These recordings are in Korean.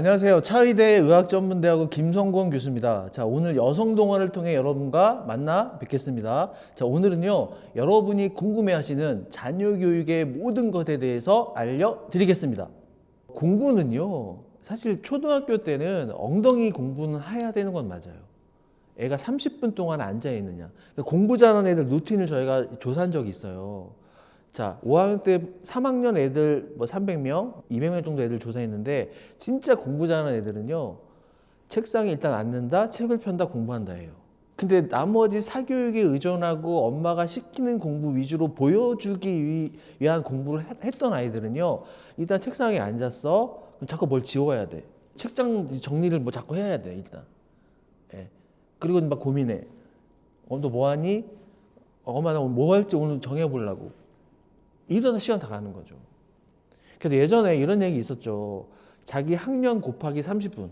안녕하세요. 차의대 의학전문대학원 김성권 교수입니다. 자, 오늘 여성동화를 통해 여러분과 만나 뵙겠습니다. 자, 오늘은요, 여러분이 궁금해하시는 자녀교육의 모든 것에 대해서 알려드리겠습니다. 공부는요, 사실 초등학교 때는 엉덩이 공부는 해야 되는 건 맞아요. 애가 30분 동안 앉아 있느냐. 그러니까 공부 잘하는 애들 루틴을 저희가 조사한 적이 있어요. 자, 5학년 때 3학년 애들 뭐 300명, 200명 정도 애들 조사했는데 진짜 공부 잘하는 애들은요. 책상에 일단 앉는다, 책을 편다, 공부한다 해요. 근데 나머지 사교육에 의존하고 엄마가 시키는 공부 위주로 보여주기 위한 공부를 했던 아이들은요. 일단 책상에 앉았어. 그럼 자꾸 뭘 지워야 돼. 책장 정리를 뭐 자꾸 해야 돼, 일단. 예. 그리고 막 고민해. 너 뭐 하니? 엄마 나 오늘 뭐 할지 오늘 정해보려고. 이러다 시간 다 가는 거죠. 그래서 예전에 이런 얘기 있었죠. 자기 학년 곱하기 30분.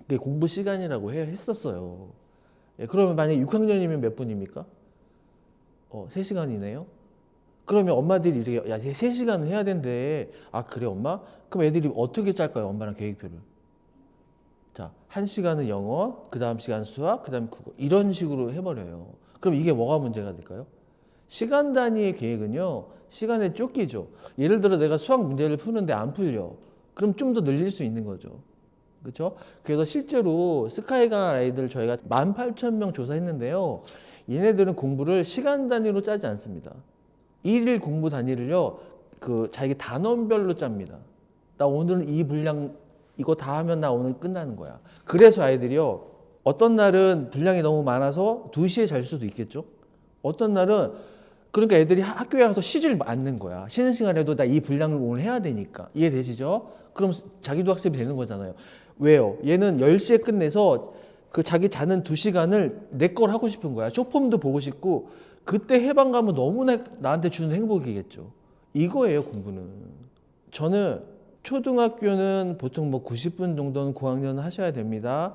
그게 공부 시간이라고 했었어요. 예, 그러면 만약에 6학년이면 몇 분입니까? 3시간이네요. 그러면 엄마들이 이렇게, 야, 3시간은 해야 된대. 아, 그래, 엄마? 그럼 애들이 어떻게 짤까요? 엄마랑 계획표를. 자, 1시간은 영어, 그 다음 시간 수학, 그 다음 국어. 이런 식으로 해버려요. 그럼 이게 뭐가 문제가 될까요? 시간 단위의 계획은요, 시간에 쫓기죠. 예를 들어 내가 수학 문제를 푸는데 안 풀려. 그럼 좀 더 늘릴 수 있는 거죠. 그렇죠? 그래서 실제로 스카이강 아이들 저희가 18,000명 조사했는데요. 얘네들은 공부를 시간 단위로 짜지 않습니다. 일일 공부 단위를요, 자기 단원별로 짭니다. 나 오늘은 이 분량 이거 다 하면 나 오늘 끝나는 거야. 그래서 아이들이요, 어떤 날은 분량이 너무 많아서 2시에 잘 수도 있겠죠. 어떤 날은 그러니까 애들이 학교에 가서 쉬질 않는 거야. 쉬는 시간에도 나 이 분량을 오늘 해야 되니까. 이해되시죠? 그럼 자기도 학습이 되는 거잖아요. 왜요? 얘는 10시에 끝내서 그 자기 자는 2시간을 내 걸 하고 싶은 거야. 쇼폼도 보고 싶고 그때 해방 가면 너무나 나한테 주는 행복이겠죠. 이거예요, 공부는. 저는 초등학교는 보통 뭐 90분 정도는 고학년은 하셔야 됩니다.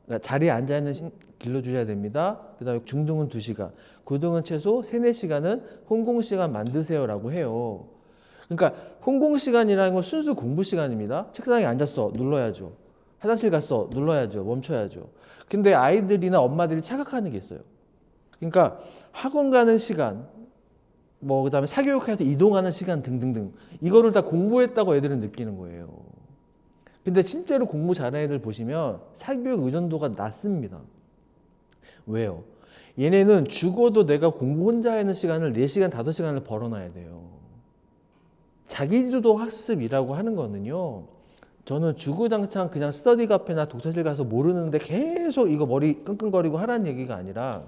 그러니까 자리에 앉아있는 길러주셔야 됩니다. 그 다음에 중등은 2시간, 고등은 최소 3, 4시간은 혼공시간 만드세요라고 해요. 그러니까 혼공시간이라는 건 순수 공부 시간입니다. 책상에 앉았어, 눌러야죠. 화장실 갔어, 눌러야죠. 멈춰야죠. 근데 아이들이나 엄마들이 착각하는 게 있어요. 그러니까 학원 가는 시간, 뭐 그다음에 사교육해서 이동하는 시간 등등등 이거를 다 공부했다고 애들은 느끼는 거예요. 근데 실제로 공부 잘하는 애들 보시면 사교육 의존도가 낮습니다. 왜요? 얘네는 죽어도 내가 공부 혼자 하는 시간을 4시간, 5시간을 벌어놔야 돼요. 자기주도 학습이라고 하는 거는요. 저는 주구장창 그냥 스터디 카페나 독서실 가서 모르는데 계속 이거 머리 끙끙거리고 하라는 얘기가 아니라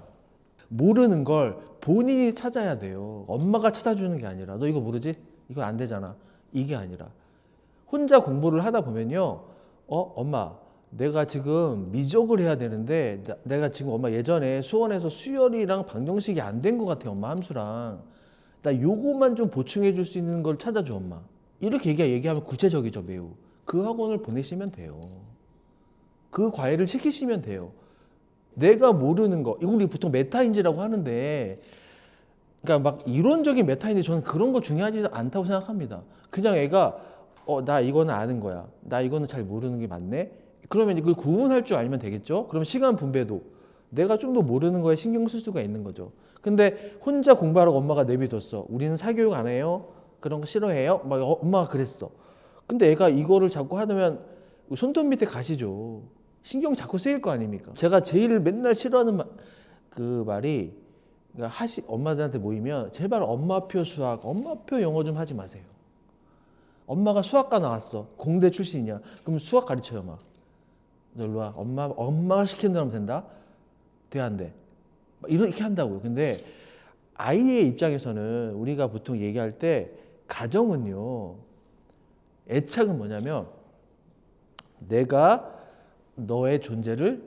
모르는 걸 본인이 찾아야 돼요. 엄마가 찾아주는 게 아니라 너 이거 모르지? 이거 안 되잖아. 이게 아니라 혼자 공부를 하다 보면요. 엄마 내가 지금 미적을 해야 되는데 내가 지금 엄마 예전에 수원에서 수열이랑 방정식이 안 된 것 같아. 엄마 함수랑. 나 요거만 좀 보충해 줄 수 있는 걸 찾아줘 엄마. 이렇게 얘기하면 구체적이죠 매우. 그 학원을 보내시면 돼요. 그 과외를 시키시면 돼요. 내가 모르는 거, 이거 우리 보통 메타인지라고 하는데, 그러니까 막 이론적인 메타인지 저는 그런 거 중요하지 않다고 생각합니다. 그냥 애가 나 이거는 아는 거야. 나 이거는 잘 모르는 게 맞네. 그러면 그걸 구분할 줄 알면 되겠죠. 그럼 시간 분배도 내가 좀 더 모르는 거에 신경 쓸 수가 있는 거죠. 근데 혼자 공부하라고 엄마가 내비뒀어. 우리는 사교육 안 해요. 그런 거 싫어해요. 막 엄마가 그랬어. 근데 애가 이거를 자꾸 하면 손톱 밑에 가시죠. 신경 자꾸 쓰일 거 아닙니까? 제가 제일 맨날 싫어하는 말이 그러니까 엄마들한테 모이면 제발 엄마표 수학, 엄마표 영어 좀 하지 마세요. 엄마가 수학과 나왔어. 공대 출신이냐? 그럼 수학 가르쳐요, 막. 너 일로 와. 엄마가 시키는 대로 하면 된다? 돼, 안 돼? 이렇게 한다고요. 근데 아이의 입장에서는 우리가 보통 얘기할 때 가정은요, 애착은 뭐냐면 내가 너의 존재를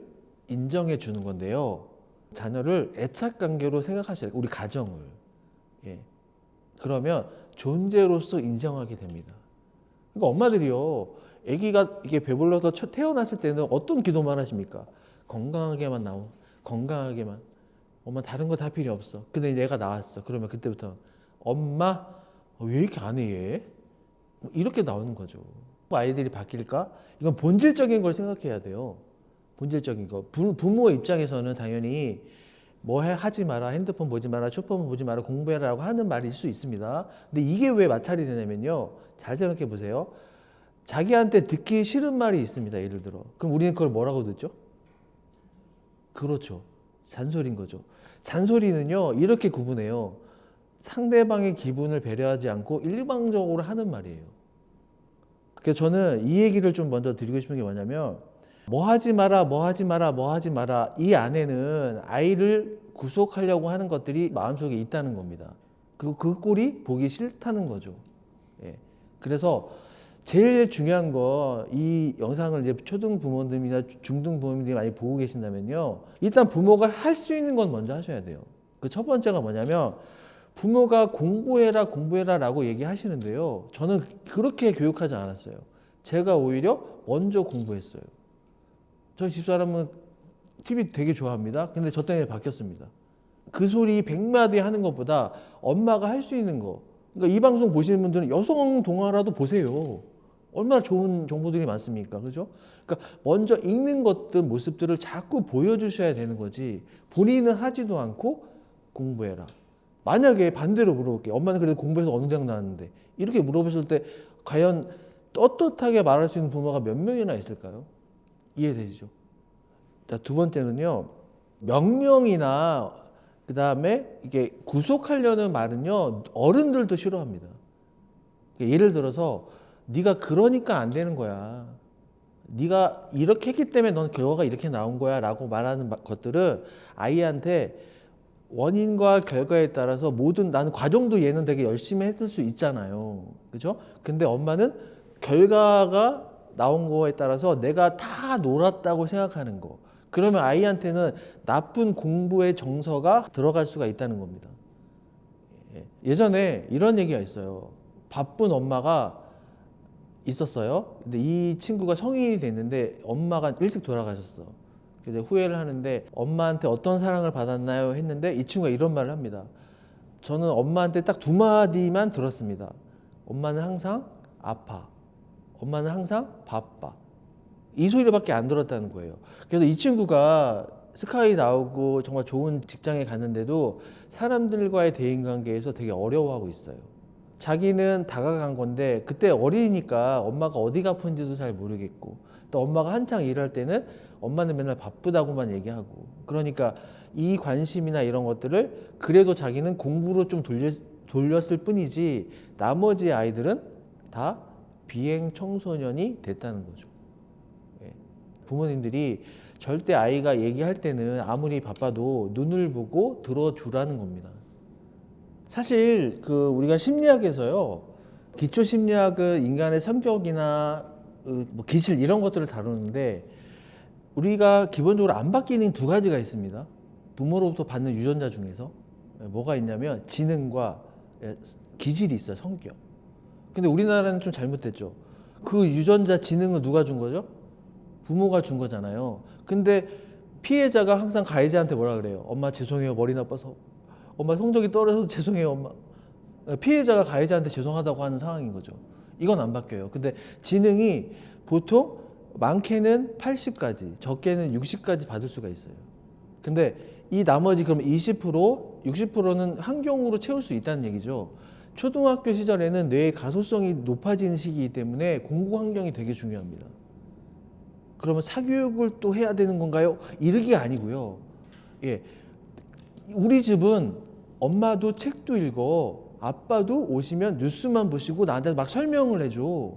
인정해 주는 건데요. 자녀를 애착 관계로 생각하셔야 돼요. 우리 가정을. 예. 그러면 존재로서 인정하게 됩니다. 그러니까 엄마들이요. 아기가 이게 배불러서 태어났을 때는 어떤 기도만 하십니까? 건강하게만 건강하게만. 엄마 다른 거 다 필요 없어. 근데 얘가 나왔어. 그러면 그때부터 엄마 왜 이렇게 안 해 얘? 이렇게 나오는 거죠. 아이들이 바뀔까? 이건 본질적인 걸 생각해야 돼요. 본질적인 거. 부모 입장에서는 당연히 하지 마라, 핸드폰 보지 마라, 쇼폰 보지 마라, 공부해라라고 하는 말일 수 있습니다. 근데 이게 왜 마찰이 되냐면요. 잘 생각해 보세요. 자기한테 듣기 싫은 말이 있습니다. 예를 들어. 그럼 우리는 그걸 뭐라고 듣죠? 그렇죠. 잔소리인 거죠. 잔소리는요. 이렇게 구분해요. 상대방의 기분을 배려하지 않고 일방적으로 하는 말이에요. 그래서 저는 이 얘기를 좀 먼저 드리고 싶은 게 뭐냐면 뭐 하지 마라, 뭐 하지 마라, 뭐 하지 마라. 이 안에는 아이를 구속하려고 하는 것들이 마음속에 있다는 겁니다. 그리고 그 꼴이 보기 싫다는 거죠. 예. 그래서 제일 중요한 거, 이 영상을 이제 초등 부모님이나 중등 부모님들이 많이 보고 계신다면요. 일단 부모가 할 수 있는 건 먼저 하셔야 돼요. 그 첫 번째가 뭐냐면 부모가 공부해라, 공부해라 라고 얘기하시는데요. 저는 그렇게 교육하지 않았어요. 제가 오히려 먼저 공부했어요. 저희 집사람은 TV 되게 좋아합니다. 근데 저 때문에 바뀌었습니다. 그 소리 100마디 하는 것보다 엄마가 할 수 있는 거. 그러니까 이 방송 보시는 분들은 여성 동화라도 보세요. 얼마나 좋은 정보들이 많습니까? 그죠? 그러니까 먼저 읽는 것들, 모습들을 자꾸 보여주셔야 되는 거지. 본인은 하지도 않고 공부해라. 만약에 반대로 물어볼게요. 엄마는 그래도 공부해서 어느 대학 나왔는데. 이렇게 물어보실 때 과연 떳떳하게 말할 수 있는 부모가 몇 명이나 있을까요? 이해되시죠? 자, 두 번째는요. 명령이나 그 다음에 이게 구속하려는 말은요. 어른들도 싫어합니다. 예를 들어서 네가 그러니까 안 되는 거야. 네가 이렇게 했기 때문에 넌 결과가 이렇게 나온 거야 라고 말하는 것들은 아이한테 원인과 결과에 따라서 모든 나는 과정도 얘는 되게 열심히 했을 수 있잖아요. 그죠? 근데 엄마는 결과가 나온 거에 따라서 내가 다 놀았다고 생각하는 거. 그러면 아이한테는 나쁜 공부의 정서가 들어갈 수가 있다는 겁니다. 예전에 이런 얘기가 있어요. 바쁜 엄마가 있었어요. 근데 이 친구가 성인이 됐는데 엄마가 일찍 돌아가셨어. 그래서 후회를 하는데 엄마한테 어떤 사랑을 받았나요? 했는데 이 친구가 이런 말을 합니다. 저는 엄마한테 딱 두 마디만 들었습니다. 엄마는 항상 아파. 엄마는 항상 바빠. 이 소리밖에 안 들었다는 거예요. 그래서 이 친구가 스카이 나오고 정말 좋은 직장에 갔는데도 사람들과의 대인관계에서 되게 어려워하고 있어요. 자기는 다가간 건데 그때 어리니까 엄마가 어디가 아픈지도 잘 모르겠고 또 엄마가 한창 일할 때는 엄마는 맨날 바쁘다고만 얘기하고 그러니까 이 관심이나 이런 것들을 그래도 자기는 공부로 좀 돌렸을 뿐이지 나머지 아이들은 다 비행 청소년이 됐다는 거죠. 부모님들이 절대 아이가 얘기할 때는 아무리 바빠도 눈을 보고 들어주라는 겁니다. 사실 우리가 심리학에서요. 기초 심리학은 인간의 성격이나 뭐 기질 이런 것들을 다루는데 우리가 기본적으로 안 바뀌는 두 가지가 있습니다. 부모로부터 받는 유전자 중에서 뭐가 있냐면 지능과 기질이 있어요. 성격. 근데 우리나라는 좀 잘못됐죠. 그 유전자 지능은 누가 준 거죠? 부모가 준 거잖아요. 근데 피해자가 항상 가해자한테 뭐라 그래요? 엄마 죄송해요. 머리 나빠서. 엄마 성적이 떨어져서 죄송해요. 엄마. 피해자가 가해자한테 죄송하다고 하는 상황인 거죠. 이건 안 바뀌어요. 근데 지능이 보통 많게는 80까지, 적게는 60까지 받을 수가 있어요. 근데 이 나머지 그럼 20%, 60%는 환경으로 채울 수 있다는 얘기죠. 초등학교 시절에는 뇌의 가소성이 높아지는 시기이기 때문에 공부 환경이 되게 중요합니다. 그러면 사교육을 또 해야 되는 건가요? 이러기가 아니고요. 예, 우리 집은 엄마도 책도 읽어, 아빠도 오시면 뉴스만 보시고 나한테 막 설명을 해줘.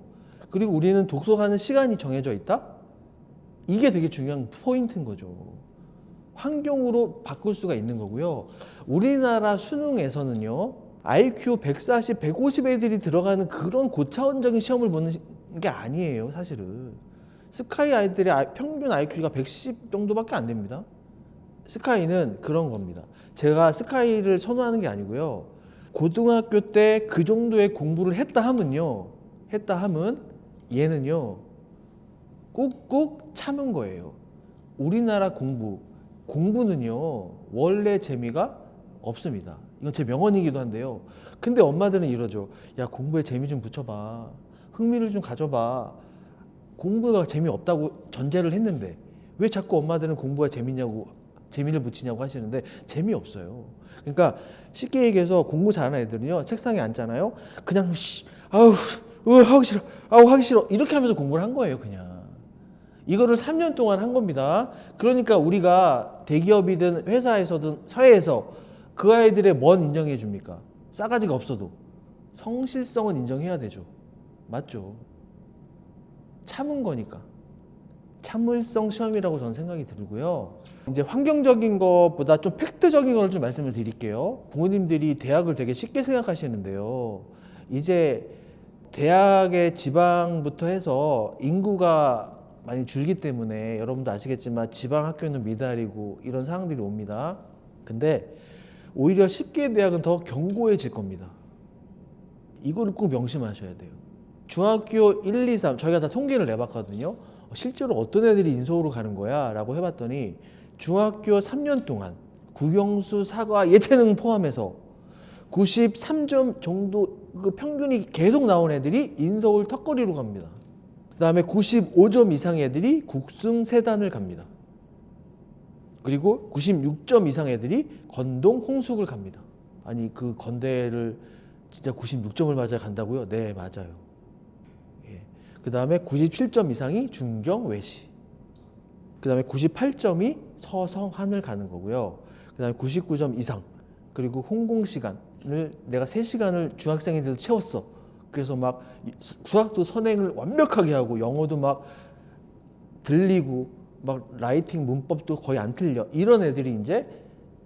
그리고 우리는 독서하는 시간이 정해져 있다? 이게 되게 중요한 포인트인 거죠. 환경으로 바꿀 수가 있는 거고요. 우리나라 수능에서는요, IQ 140, 150 애들이 들어가는 그런 고차원적인 시험을 보는 게 아니에요, 사실은. 스카이 아이들의 평균 IQ가 110 정도밖에 안 됩니다. 스카이는 그런 겁니다. 제가 스카이를 선호하는 게 아니고요. 고등학교 때 그 정도의 공부를 했다 하면 얘는요, 꾹꾹 참은 거예요. 우리나라 공부는요, 원래 재미가 없습니다. 이건 제 명언이기도 한데요. 근데 엄마들은 이러죠. 야, 공부에 재미 좀 붙여봐. 흥미를 좀 가져봐. 공부가 재미없다고 전제를 했는데 왜 자꾸 엄마들은 공부가 재미냐고 재미를 붙이냐고 하시는데 재미없어요. 그러니까 쉽게 얘기해서 공부 잘하는 애들은요 책상에 앉잖아요. 그냥 아우 하기 싫어 하기 싫어 이렇게 하면서 공부를 한 거예요. 그냥 이거를 3년 동안 한 겁니다. 그러니까 우리가 대기업이든 회사에서든 사회에서 그 아이들의 뭔 인정해 줍니까? 싸가지가 없어도 성실성은 인정해야 되죠. 맞죠? 참은 거니까. 참을성 시험이라고 저는 생각이 들고요. 이제 환경적인 것보다 좀 팩트적인 걸 좀 말씀을 드릴게요. 부모님들이 대학을 되게 쉽게 생각하시는데요. 이제 대학의 지방부터 해서 인구가 많이 줄기 때문에 여러분도 아시겠지만 지방 학교는 미달이고 이런 상황들이 옵니다. 근데 오히려 10개 대학은 더 견고해질 겁니다. 이거를 꼭 명심하셔야 돼요. 중학교 1, 2, 3 저희가 다 통계를 내봤거든요. 실제로 어떤 애들이 인서울로 가는 거야? 라고 해봤더니 중학교 3년 동안 국영수, 사과, 예체능 포함해서 93점 정도 그 평균이 계속 나온 애들이 인서울 턱걸이로 갑니다. 그 다음에 95점 이상 애들이 국승 세단을 갑니다. 그리고 96점 이상 애들이 건동 홍숙을 갑니다. 아니 그 건대를 진짜 96점을 맞아야 간다고요? 네 맞아요. 그 다음에 97점 이상이 중경 외시, 그 다음에 98점이 서성 한을 가는 거고요. 그 다음에 99점 이상, 그리고 홍공시간을 내가 3시간을 중학생인데도 채웠어. 그래서 막 수학도 선행을 완벽하게 하고 영어도 막 들리고 막 라이팅 문법도 거의 안 틀려. 이런 애들이 이제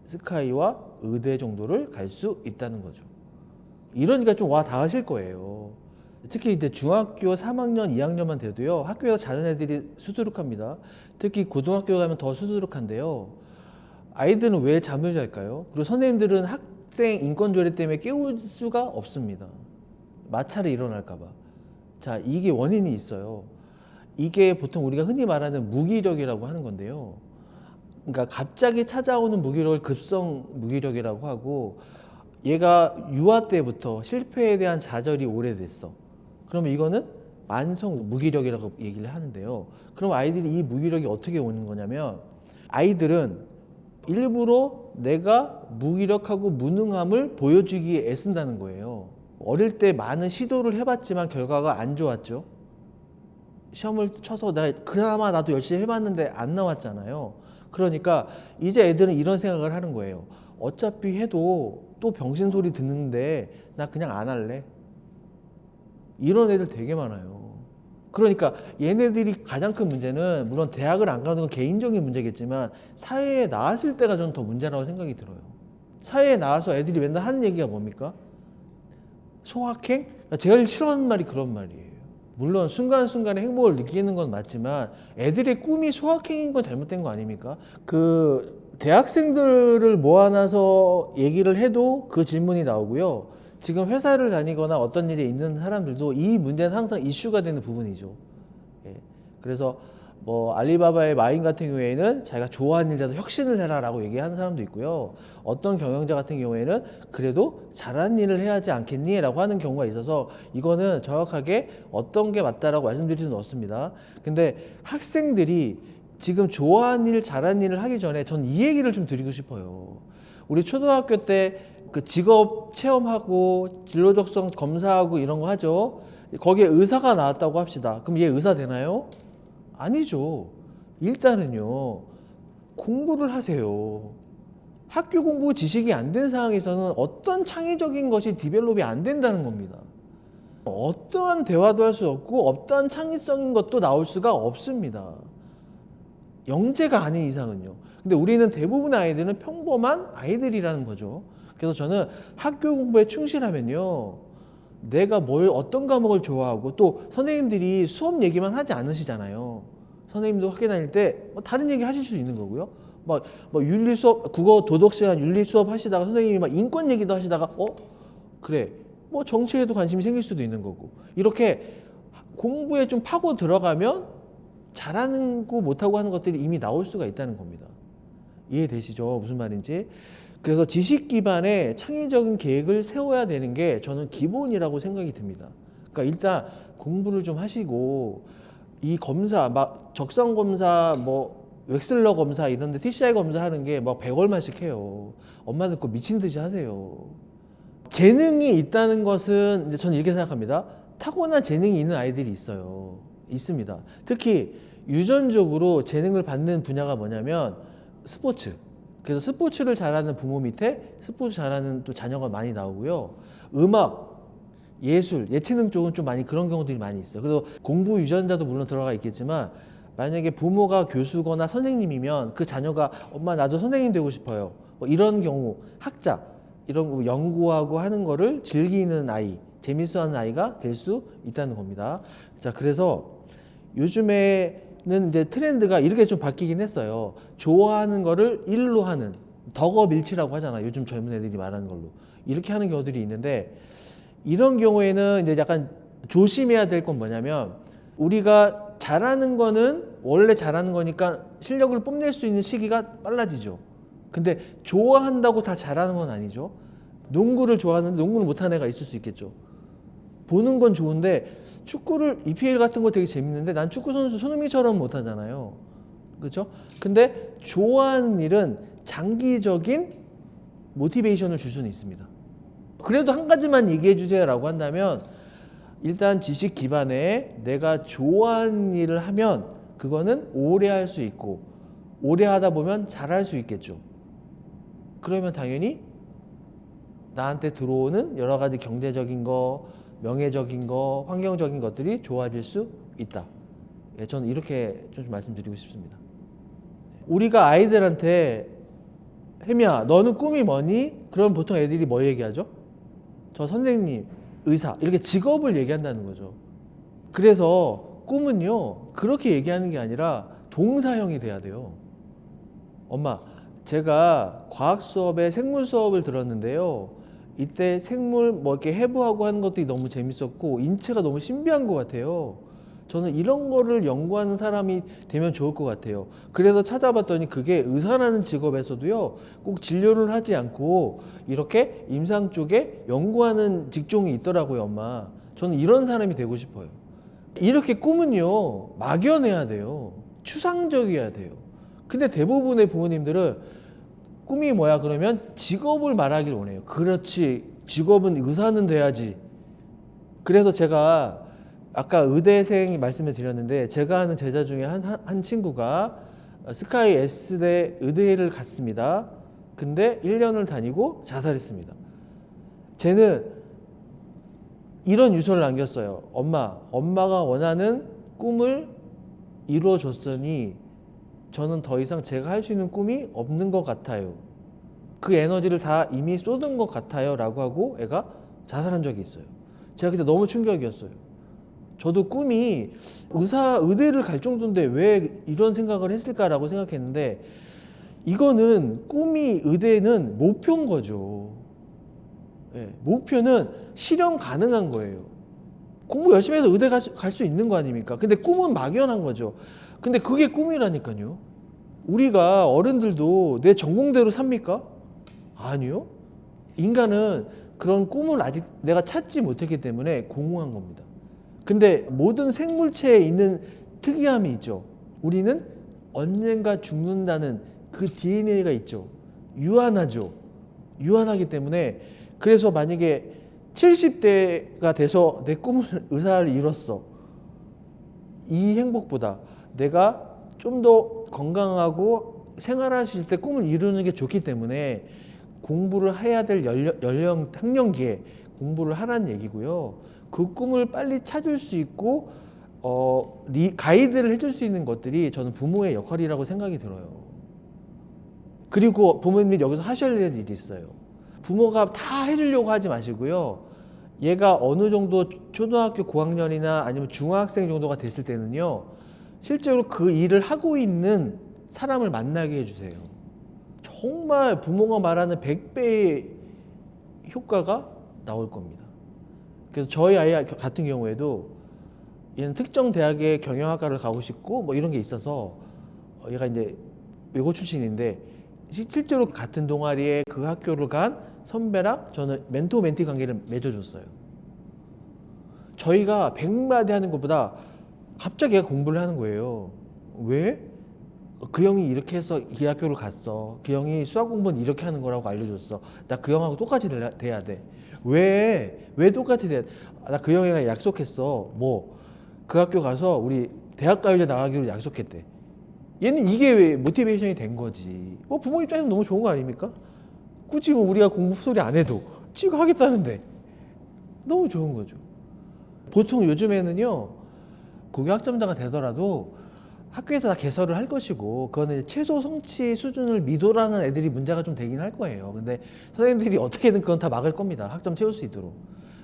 스카이와 의대 정도를 갈 수 있다는 거죠. 이러니까 좀 와 닿으실 거예요. 특히 이제 중학교 3학년, 2학년만 돼도요 학교에서 자는 애들이 수두룩합니다. 특히 고등학교 가면 더 수두룩한데요. 아이들은 왜 잠을 잘까요? 그리고 선생님들은 학생 인권조례 때문에 깨울 수가 없습니다. 마찰이 일어날까 봐. 자, 이게 원인이 있어요. 이게 보통 우리가 흔히 말하는 무기력이라고 하는 건데요. 그러니까 갑자기 찾아오는 무기력을 급성 무기력이라고 하고, 얘가 유아 때부터 실패에 대한 좌절이 오래됐어. 그러면 이거는 만성 무기력이라고 얘기를 하는데요. 그럼 아이들이 이 무기력이 어떻게 오는 거냐면, 아이들은 일부러 내가 무기력하고 무능함을 보여주기에 애쓴다는 거예요. 어릴 때 많은 시도를 해봤지만 결과가 안 좋았죠. 시험을 쳐서 그나마 나도 열심히 해봤는데 안 나왔잖아요. 그러니까 이제 애들은 이런 생각을 하는 거예요. 어차피 해도 또 병신 소리 듣는데 나 그냥 안 할래. 이런 애들 되게 많아요. 그러니까 얘네들이 가장 큰 문제는, 물론 대학을 안 가는 건 개인적인 문제겠지만 사회에 나왔을 때가 저는 더 문제라고 생각이 들어요. 사회에 나와서 애들이 맨날 하는 얘기가 뭡니까? 소확행? 제가 싫어하는 말이 그런 말이에요. 물론 순간순간에 행복을 느끼는 건 맞지만 애들의 꿈이 소확행인 건 잘못된 거 아닙니까? 그 대학생들을 모아놔서 얘기를 해도 그 질문이 나오고요. 지금 회사를 다니거나 어떤 일에 있는 사람들도 이 문제는 항상 이슈가 되는 부분이죠. 예. 그래서 뭐 알리바바의 마인 같은 경우에는 자기가 좋아하는 일이라도 혁신을 해라라고 얘기하는 사람도 있고요. 어떤 경영자 같은 경우에는 그래도 잘하는 일을 해야지 않겠니? 라고 하는 경우가 있어서 이거는 정확하게 어떤 게 맞다라고 말씀드릴 수는 없습니다. 근데 학생들이 지금 좋아하는 일, 잘하는 일을 하기 전에 전 이 얘기를 좀 드리고 싶어요. 우리 초등학교 때 그 직업 체험하고 진로 적성 검사하고 이런 거 하죠. 거기에 의사가 나왔다고 합시다. 그럼 얘 의사 되나요? 아니죠. 일단은요, 공부를 하세요. 학교 공부 지식이 안 된 상황에서는 어떤 창의적인 것이 디벨롭이 안 된다는 겁니다. 어떠한 대화도 할 수 없고 어떠한 창의적인 것도 나올 수가 없습니다. 영재가 아닌 이상은요. 근데 우리는 대부분의 아이들은 평범한 아이들이라는 거죠. 그래서 저는 학교 공부에 충실하면요, 내가 어떤 과목을 좋아하고, 또 선생님들이 수업 얘기만 하지 않으시잖아요. 선생님도 학교 다닐 때 뭐 다른 얘기 하실 수 있는 거고요. 뭐 윤리 수업, 국어 도덕 시간 윤리 수업 하시다가 선생님이 막 인권 얘기도 하시다가 그래 뭐 정치에도 관심이 생길 수도 있는 거고, 이렇게 공부에 좀 파고 들어가면 잘하는 거 못하고 하는 것들이 이미 나올 수가 있다는 겁니다. 이해되시죠? 무슨 말인지. 그래서 지식 기반의 창의적인 계획을 세워야 되는 게 저는 기본이라고 생각이 듭니다. 그러니까 일단 공부를 좀 하시고 이 검사 막 적성 검사 뭐 웩슬러 검사 이런데 TCI 검사하는 게 막 100얼마씩 해요. 엄마들 그거 미친 듯이 하세요. 재능이 있다는 것은 이제 저는 이렇게 생각합니다. 타고난 재능이 있는 아이들이 있어요. 있습니다. 특히 유전적으로 재능을 받는 분야가 뭐냐면 스포츠. 그래서 스포츠를 잘하는 부모 밑에 스포츠 잘하는 또 자녀가 많이 나오고요. 음악, 예술, 예체능 쪽은 좀 많이 그런 경우들이 많이 있어요. 그래서 공부 유전자도 물론 들어가 있겠지만 만약에 부모가 교수거나 선생님이면 그 자녀가 엄마 나도 선생님 되고 싶어요. 뭐 이런 경우 학자 이런 거 연구하고 하는 거를 즐기는 아이, 재밌어하는 아이가 될 수 있다는 겁니다. 자, 그래서 요즘에는 이제 트렌드가 이렇게 좀 바뀌긴 했어요. 좋아하는 거를 일로 하는 덕업일치라고 하잖아. 요즘 젊은 애들이 말하는 걸로 이렇게 하는 경우들이 있는데 이런 경우에는 이제 약간 조심해야 될 건 뭐냐면 우리가 잘하는 거는 원래 잘하는 거니까 실력을 뽐낼 수 있는 시기가 빨라지죠. 근데 좋아한다고 다 잘하는 건 아니죠. 농구를 좋아하는데 농구를 못하는 애가 있을 수 있겠죠. 보는 건 좋은데 축구를 EPL 같은 거 되게 재밌는데 난 축구 선수 손흥민처럼 못하잖아요. 그렇죠? 근데 좋아하는 일은 장기적인 모티베이션을 줄 수는 있습니다. 그래도 한 가지만 얘기해 주세요라고 한다면 일단 지식 기반에 내가 좋아하는 일을 하면 그거는 오래 할 수 있고 오래 하다 보면 잘할 수 있겠죠. 그러면 당연히 나한테 들어오는 여러 가지 경제적인 거, 명예적인 거, 환경적인 것들이 좋아질 수 있다. 예, 저는 이렇게 좀 말씀드리고 싶습니다. 우리가 아이들한테 혜미야, 너는 꿈이 뭐니? 그럼 보통 애들이 뭐 얘기하죠? 저 선생님, 의사 이렇게 직업을 얘기한다는 거죠. 그래서 꿈은요 그렇게 얘기하는 게 아니라 동사형이 돼야 돼요. 엄마, 제가 과학 수업에 생물 수업을 들었는데요. 이때 생물 뭐 이렇게 해부하고 하는 것들이 너무 재밌었고 인체가 너무 신비한 것 같아요. 저는 이런 거를 연구하는 사람이 되면 좋을 것 같아요. 그래서 찾아봤더니 그게 의사라는 직업에서도요 꼭 진료를 하지 않고 이렇게 임상 쪽에 연구하는 직종이 있더라고요. 엄마, 저는 이런 사람이 되고 싶어요. 이렇게 꿈은요 막연해야 돼요. 추상적이어야 돼요. 근데 대부분의 부모님들은 꿈이 뭐야 그러면 직업을 말하길 원해요. 그렇지, 직업은 의사는 돼야지. 그래서 제가 아까 의대생이 말씀을 드렸는데 제가 아는 제자 중에 한 친구가 스카이 S대 의대를 갔습니다. 근데 1년을 다니고 자살했습니다. 쟤는 이런 유서를 남겼어요. 엄마가 원하는 꿈을 이루어줬으니 저는 더 이상 제가 할 수 있는 꿈이 없는 것 같아요. 그 에너지를 다 이미 쏟은 것 같아요 라고 하고 애가 자살한 적이 있어요. 제가 그때 너무 충격이었어요. 저도 꿈이 의대를 갈 정도인데 왜 이런 생각을 했을까라고 생각했는데 이거는 꿈이 의대는 목표인 거죠. 예, 목표는 실현 가능한 거예요. 공부 열심히 해서 의대 갈 수 있는 거 아닙니까? 근데 꿈은 막연한 거죠. 근데 그게 꿈이라니까요. 우리가 어른들도 내 전공대로 삽니까? 아니요. 인간은 그런 꿈을 아직 내가 찾지 못했기 때문에 공허한 겁니다. 근데 모든 생물체에 있는 특이함이 있죠. 우리는 언젠가 죽는다는 그 DNA가 있죠. 유한하죠. 유한하기 때문에 그래서 만약에 70대가 돼서 내 꿈을 의사를 이뤘어. 이 행복보다 내가 좀 더 건강하고 생활할 수 있을 때 꿈을 이루는 게 좋기 때문에 공부를 해야 될 연령 학령기에 공부를 하라는 얘기고요. 그 꿈을 빨리 찾을 수 있고 가이드를 해줄 수 있는 것들이 저는 부모의 역할이라고 생각이 들어요. 그리고 부모님이 여기서 하셔야 될 일이 있어요. 부모가 다 해주려고 하지 마시고요. 얘가 어느 정도 초등학교 고학년이나 아니면 중학생 정도가 됐을 때는요. 실제로 그 일을 하고 있는 사람을 만나게 해주세요. 정말 부모가 말하는 100배의 효과가 나올 겁니다. 그래서 저희 아이 같은 경우에도 얘는 특정 대학의 경영학과를 가고 싶고 뭐 이런 게 있어서 얘가 이제 외고 출신인데 실제로 같은 동아리에 그 학교를 간 선배랑 저는 멘토 멘티 관계를 맺어줬어요. 저희가 100마디 하는 것보다 갑자기 얘가 공부를 하는 거예요. 왜? 그 형이 이렇게 해서 이 학교를 갔어. 그 형이 수학 공부는 이렇게 하는 거라고 알려줬어. 나 그 형하고 똑같이 돼야 돼. 왜? 왜 똑같이 돼야 돼? 나 그 형이랑 약속했어. 뭐 그 학교 가서 우리 대학가요제 나가기로 약속했대. 얘는 이게 왜 모티베이션이 된 거지. 뭐 부모 입장에서 너무 좋은 거 아닙니까? 굳이 뭐 우리가 공부 소리 안 해도 지가 하겠다는데 너무 좋은 거죠. 보통 요즘에는요, 고교 학점자가 되더라도 학교에서 다 개설을 할 것이고, 그거는 최소 성취 수준을 미도라는 애들이 문제가 좀 되긴 할 거예요. 근데 선생님들이 어떻게든 그건 다 막을 겁니다. 학점 채울 수 있도록.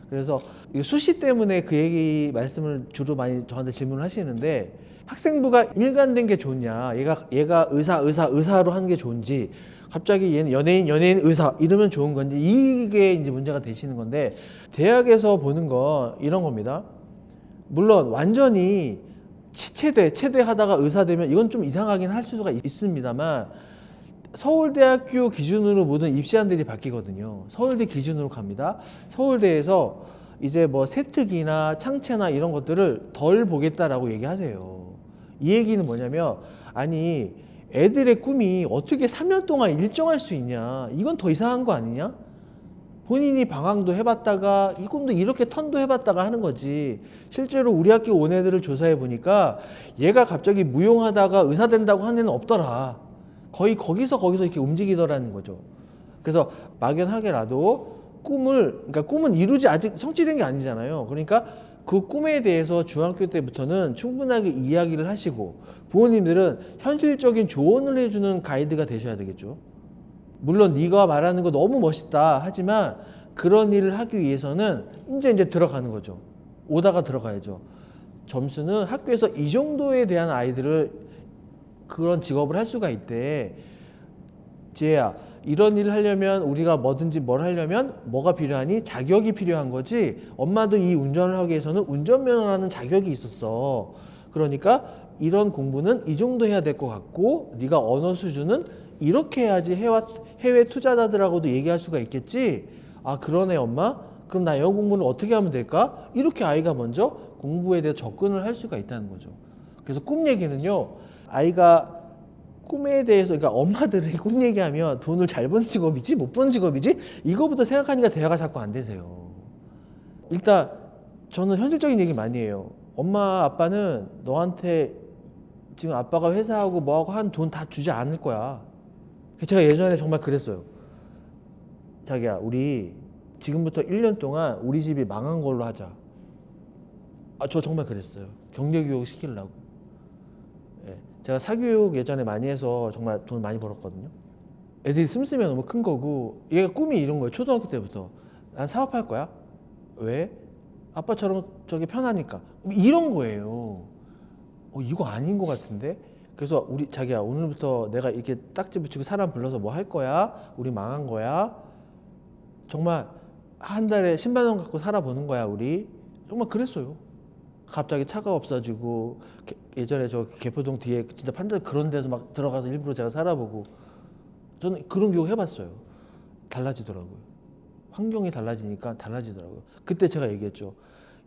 그래서 수시 때문에 그 얘기 말씀을 주로 많이 저한테 질문을 하시는데, 학생부가 일관된 게 좋냐, 얘가 의사로 하는 게 좋은지, 갑자기 얘는 연예인 의사 이러면 좋은 건지, 이게 이제 문제가 되시는 건데, 대학에서 보는 건 이런 겁니다. 물론 완전히 체대 하다가 의사 되면 이건 좀 이상하긴 할 수가 있습니다만, 서울대학교 기준으로 모든 입시안들이 바뀌거든요. 서울대 기준으로 갑니다. 서울대에서 이제 뭐 세특이나 창체나 이런 것들을 덜 보겠다라고 얘기하세요. 이 얘기는 뭐냐면, 아니 애들의 꿈이 어떻게 3년 동안 일정할 수 있냐, 이건 더 이상한 거 아니냐? 본인이 방황도 해봤다가 이 꿈도 이렇게 턴도 해봤다가 하는 거지. 실제로 우리 학교 온 애들을 조사해 보니까 얘가 갑자기 무용하다가 의사 된다고 하는 애는 없더라. 거의 거기서 이렇게 움직이더라는 거죠. 그래서 막연하게라도 그러니까 꿈은 이루지 아직 성취된 게 아니잖아요. 그러니까 그 꿈에 대해서 중학교 때부터는 충분하게 이야기를 하시고, 부모님들은 현실적인 조언을 해주는 가이드가 되셔야 되겠죠. 물론 네가 말하는 거 너무 멋있다 하지만 그런 일을 하기 위해서는 이제 들어가는 거죠. 오다가 들어가야죠. 점수는 학교에서 이 정도에 대한 아이들을 그런 직업을 할 수가 있대. 지혜야, 이런 일을 하려면 우리가 뭐든지 뭘 하려면 뭐가 필요하니? 자격이 필요한 거지. 엄마도 이 운전을 하기 위해서는 운전면허라는 자격이 있었어. 그러니까 이런 공부는 이 정도 해야 될 것 같고, 네가 언어 수준은 이렇게 해야지 해외 투자자들하고도 얘기할 수가 있겠지. 아 그러네 엄마, 그럼 나 영어 공부는 어떻게 하면 될까? 이렇게 아이가 먼저 공부에 대해 접근을 할 수가 있다는 거죠. 그래서 꿈 얘기는요, 아이가 꿈에 대해서, 그러니까 엄마들이 꿈 얘기하면 돈을 잘 번 직업이지 못 번 직업이지 이거부터 생각하니까 대화가 자꾸 안 되세요. 일단 저는 현실적인 얘기 많이 해요. 엄마 아빠는 너한테 지금 아빠가 회사하고 뭐하고 한 돈 다 주지 않을 거야. 제가 예전에 정말 그랬어요. 자기야, 우리 지금부터 1년 동안 우리 집이 망한 걸로 하자. 저 정말 그랬어요. 경제교육 시키려고. 예, 제가 사교육 예전에 많이 해서 정말 돈 많이 벌었거든요. 애들이 씀씀이가 너무 큰 거고, 얘가 꿈이 이런 거예요. 초등학교 때부터. 난 사업할 거야. 왜? 아빠처럼 저기 편하니까. 이런 거예요. 이거 아닌 것 같은데? 그래서 자기야, 오늘부터 내가 이렇게 딱지 붙이고 사람 불러서 뭐 할 거야? 우리 망한 거야? 정말 한 달에 10만 원 갖고 살아보는 거야 우리. 정말 그랬어요. 갑자기 차가 없어지고, 예전에 저 개포동 뒤에 진짜 판자 그런 데서 막 들어가서 일부러 제가 살아보고, 저는 그런 교육 해봤어요. 달라지더라고요. 환경이 달라지니까 달라지더라고요. 그때 제가 얘기했죠.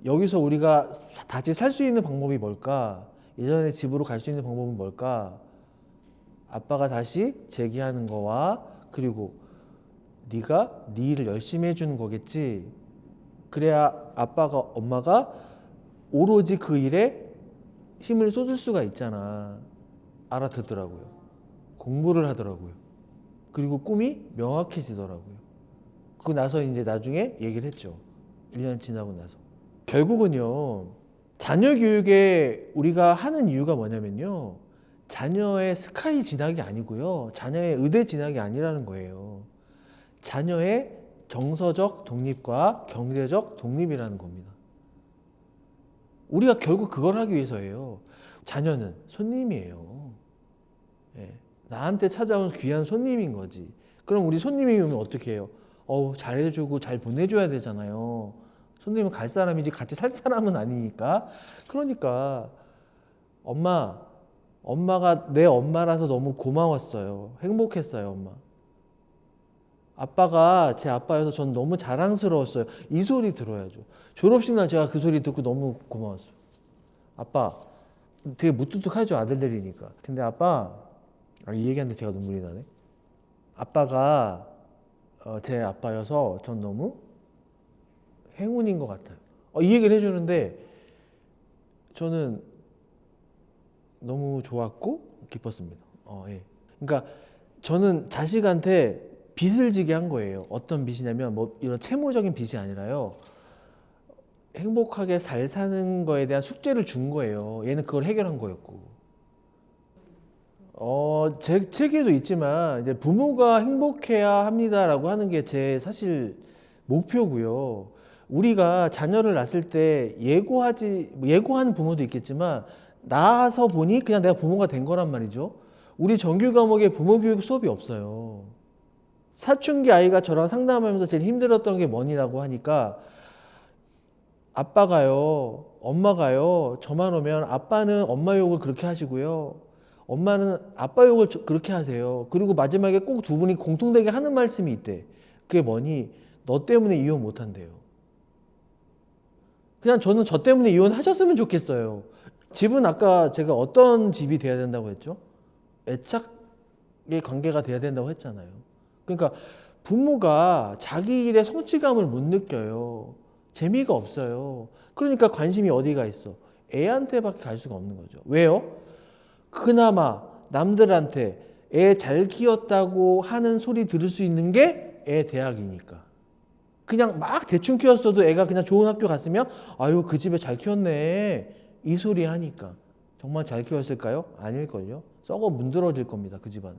여기서 우리가 다시 살 수 있는 방법이 뭘까? 예전에 집으로 갈 수 있는 방법은 뭘까? 아빠가 다시 재기하는 거와, 그리고 네가 네 일을 열심히 해주는 거겠지. 그래야 엄마가 오로지 그 일에 힘을 쏟을 수가 있잖아. 알아듣더라고요. 공부를 하더라고요. 그리고 꿈이 명확해지더라고요. 그러고 나서 이제 나중에 얘기를 했죠. 1년 지나고 나서. 결국은요, 자녀 교육에 우리가 하는 이유가 뭐냐면요, 자녀의 스카이 진학이 아니고요, 자녀의 의대 진학이 아니라는 거예요. 자녀의 정서적 독립과 경제적 독립이라는 겁니다. 우리가 결국 그걸 하기 위해서예요. 자녀는 손님이에요. 예, 나한테 찾아온 귀한 손님인 거지. 그럼 우리 손님이 오면 어떻게 해요? 잘해주고 잘 보내줘야 되잖아요. 손님은 갈 사람이지 같이 살 사람은 아니니까. 그러니까 엄마가 내 엄마라서 너무 고마웠어요. 행복했어요, 엄마. 아빠가 제 아빠여서 전 너무 자랑스러웠어요. 이 소리 들어야죠. 졸업식 날 제가 그 소리 듣고 너무 고마웠어요. 아빠, 되게 무뚝뚝하죠, 아들들이니까. 근데 아빠, 이 얘기하는데 제가 눈물이 나네. 아빠가 제 아빠여서 전 너무 행운인 것 같아요. 이 얘기를 해주는데 저는 너무 좋았고 기뻤습니다. 예. 그러니까 저는 자식한테 빚을 지게 한 거예요. 어떤 빚이냐면 뭐 이런 채무적인 빚이 아니라요. 행복하게 잘 사는 거에 대한 숙제를 준 거예요. 얘는 그걸 해결한 거였고. 제 책에도 있지만 이제 부모가 행복해야 합니다라고 하는 게 제 사실 목표고요. 우리가 자녀를 낳았을 때 예고한 부모도 있겠지만 낳아서 보니 그냥 내가 부모가 된 거란 말이죠. 우리 정규 과목에 부모 교육 수업이 없어요. 사춘기 아이가 저랑 상담하면서 제일 힘들었던 게 뭐니라고 하니까 아빠가요, 엄마가요, 저만 오면 아빠는 엄마 욕을 그렇게 하시고요. 엄마는 아빠 욕을 그렇게 하세요. 그리고 마지막에 꼭 두 분이 공통되게 하는 말씀이 있대. 그게 뭐니? 너 때문에 이혼 못 한대요. 그냥 저는 저 때문에 이혼하셨으면 좋겠어요. 집은 아까 제가 어떤 집이 돼야 된다고 했죠? 애착의 관계가 돼야 된다고 했잖아요. 그러니까 부모가 자기 일에 성취감을 못 느껴요. 재미가 없어요. 그러니까 관심이 어디가 있어? 애한테밖에 갈 수가 없는 거죠. 왜요? 그나마 남들한테 애 잘 키웠다고 하는 소리 들을 수 있는 게 애 대학이니까. 그냥 막 대충 키웠어도 애가 그냥 좋은 학교 갔으면 아유 그 집에 잘 키웠네 이 소리 하니까 정말 잘 키웠을까요? 아닐걸요. 썩어 문드러질 겁니다. 그 집안은.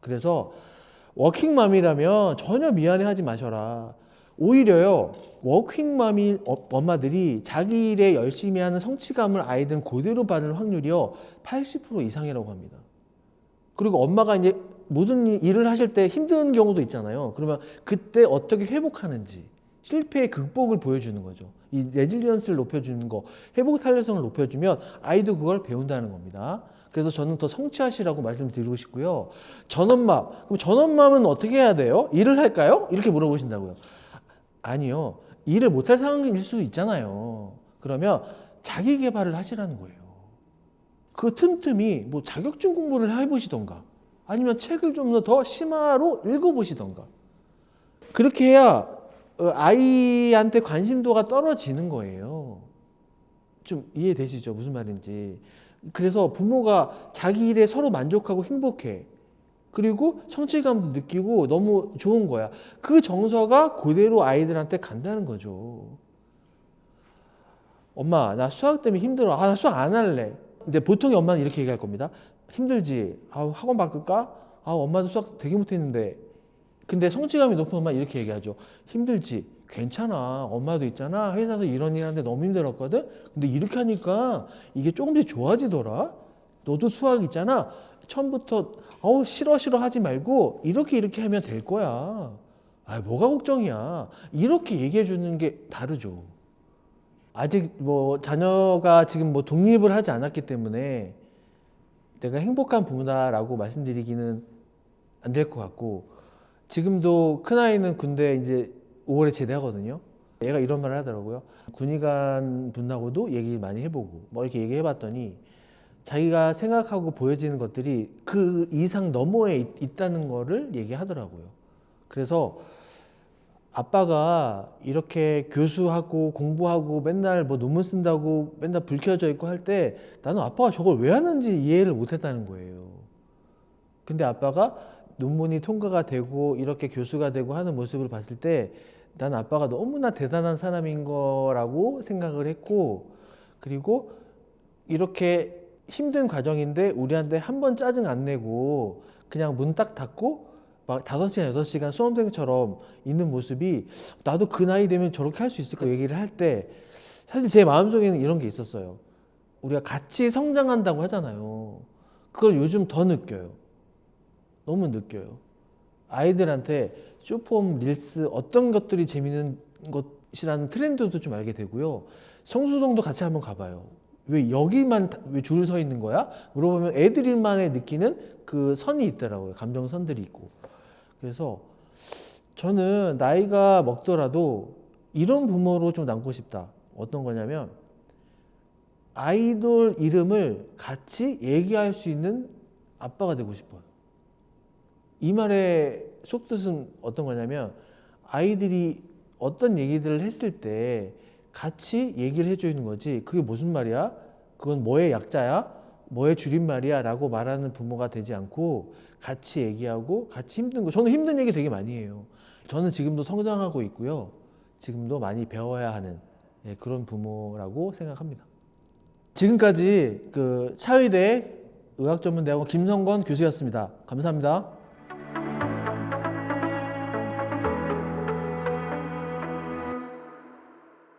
그래서 워킹맘이라면 전혀 미안해하지 마셔라. 오히려요 워킹맘이 엄마들이 자기 일에 열심히 하는 성취감을 아이들은 그대로 받을 확률이요 80% 이상이라고 합니다. 그리고 엄마가 이제 모든 일을 하실 때 힘든 경우도 있잖아요. 그러면 그때 어떻게 회복하는지 실패의 극복을 보여주는 거죠. 이 레질리언스를 높여주는 거, 회복 탄력성을 높여주면 아이도 그걸 배운다는 겁니다. 그래서 저는 더 성취하시라고 말씀드리고 싶고요. 전엄맘, 그럼 전엄맘은 어떻게 해야 돼요? 일을 할까요? 이렇게 물어보신다고요. 아니요. 일을 못할 상황일 수 있잖아요. 그러면 자기 개발을 하시라는 거예요. 그 틈틈이 뭐 자격증 공부를 해보시던가 아니면 책을 좀 더 심화로 읽어보시던가 그렇게 해야 아이한테 관심도가 떨어지는 거예요. 좀 이해되시죠? 무슨 말인지. 그래서 부모가 자기 일에 서로 만족하고 행복해. 그리고 성취감도 느끼고 너무 좋은 거야. 그 정서가 그대로 아이들한테 간다는 거죠. 엄마, 나 수학 때문에 힘들어. 나 수학 안 할래. 이제 보통의 엄마는 이렇게 얘기할 겁니다. 힘들지? 학원 바꿀까? 엄마도 수학 되게 못했는데. 근데 성취감이 높은 엄마 이렇게 얘기하죠. 힘들지? 괜찮아. 엄마도 있잖아. 회사에서 이런 일 하는데 너무 힘들었거든? 근데 이렇게 하니까 이게 조금씩 좋아지더라? 너도 수학 있잖아. 처음부터 싫어 하지 말고 이렇게 하면 될 거야. 뭐가 걱정이야. 이렇게 얘기해 주는 게 다르죠. 아직 뭐 자녀가 지금 뭐 독립을 하지 않았기 때문에 내가 행복한 부모다라고 말씀드리기는 안 될 것 같고 지금도 큰아이는 군대 이제 5월에 제대하거든요. 얘가 이런 말을 하더라고요. 군의관 분하고도 얘기 많이 해보고 뭐 이렇게 얘기해봤더니 자기가 생각하고 보여지는 것들이 그 이상 너머에 있다는 거를 얘기하더라고요. 그래서 아빠가 이렇게 교수하고 공부하고 맨날 뭐 논문 쓴다고 맨날 불 켜져 있고 할 때 나는 아빠가 저걸 왜 하는지 이해를 못 했다는 거예요. 근데 아빠가 논문이 통과가 되고 이렇게 교수가 되고 하는 모습을 봤을 때 나는 아빠가 너무나 대단한 사람인 거라고 생각을 했고 그리고 이렇게 힘든 과정인데 우리한테 한 번 짜증 안 내고 그냥 문 딱 닫고 막 5시간, 6시간 수험생처럼 있는 모습이 나도 그 나이 되면 저렇게 할 수 있을까 얘기를 할 때 사실 제 마음속에는 이런 게 있었어요. 우리가 같이 성장한다고 하잖아요. 그걸 요즘 더 느껴요. 너무 느껴요. 아이들한테 쇼폼, 릴스 어떤 것들이 재밌는 것이라는 트렌드도 좀 알게 되고요. 성수동도 같이 한번 가봐요. 왜 여기만 왜 줄 서 있는 거야? 물어보면 애들만의 느끼는 그 선이 있더라고요. 감정선들이 있고. 그래서 저는 나이가 먹더라도 이런 부모로 좀 남고 싶다. 어떤 거냐면 아이돌 이름을 같이 얘기할 수 있는 아빠가 되고 싶어요. 이 말의 속뜻은 어떤 거냐면 아이들이 어떤 얘기들을 했을 때 같이 얘기를 해주는 거지. 그게 무슨 말이야? 그건 뭐의 약자야? 뭐의 줄임말이야? 라고 말하는 부모가 되지 않고 같이 얘기하고 같이 힘든 거. 저는 힘든 얘기 되게 많이 해요. 저는 지금도 성장하고 있고요. 지금도 많이 배워야 하는 그런 부모라고 생각합니다. 지금까지 그 차의대 의학전문대학원 김성건 교수였습니다. 감사합니다.